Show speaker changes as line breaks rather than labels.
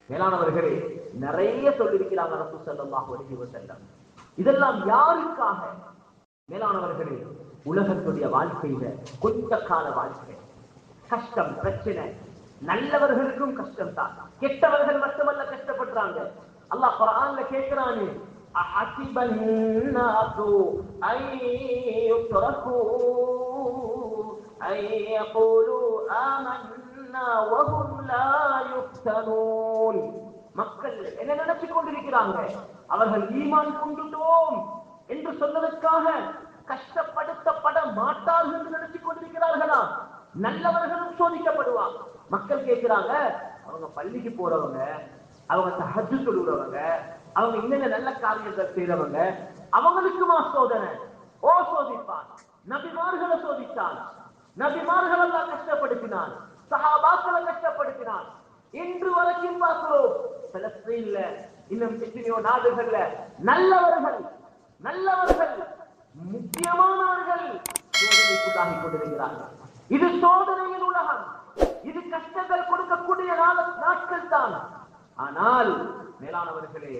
மேலானவர்களே, நிறைய சொல்லியிருக்கிறாங்க ரசூல் ஸல்லல்லாஹு அலைஹி வஸல்லம். இதெல்லாம் யாருக்காக? மேலானவர்களே, உலகத்துடைய வாழ்க்கையில கொஞ்ச கால வாழ்க்கை, கஷ்டம், பிரச்சனை. நல்லவர்களுக்கும் கஷ்டம் தான், கெட்டவர்கள் மட்டுமல்ல கஷ்டப்படுறாங்க. அல்லாஹ் குர்ஆன்ல கேக்குறானே, அஹஸிபன் நாஸு ஐ யுத்ரகு ஐ யகூலு ஆமன்னா வஹும் லா யுஃப்தனூன். மக்கள் என்ன நினைச்சு கொண்டிருக்கிறாங்க? அவர்கள் ஈமான் கொண்டுட்டோம் என்று சொன்னதற்காக கஷ்டப்படுத்தப்பட மாட்டார்கள் என்று நினைச்சு கொண்டிருக்கிறார்களா? நல்லவர்களும் சோதிக்கப்படுவாங்க. மக்கள் கேட்கிறாங்க, அவங்க பள்ளிக்கு போறவங்க, அவங்க தஹஜ்ஜுத் தொழுறவங்க, அவங்க இன்னென்ன நல்ல காரியங்கள் செய்யறவங்க, அவங்களுக்குமா சோதனை? ஓ, சோதிப்பான். நபிமார்களை சோதித்தான். நபிமார்கள் எல்லாம் கஷ்டப்படுத்தினான், சஹாபாக்களை கஷ்டப்படுத்தினான். இன்று வரைக்கும் பார்க்கிறோம், பலஸ்தீன்ல இன்னும் எத்தனையோ நாடுகள்ல நல்லவர்கள் முக்கியமானவர்கள் சோதனைக்குள்ளாகி கொண்டிருக்கிறார்கள். இது சோதனையின் உலகம், இது கஷ்டங்கள் கொடுக்கக்கூடிய நாட்கள் தான். ஆனால் மேலானவர்களே,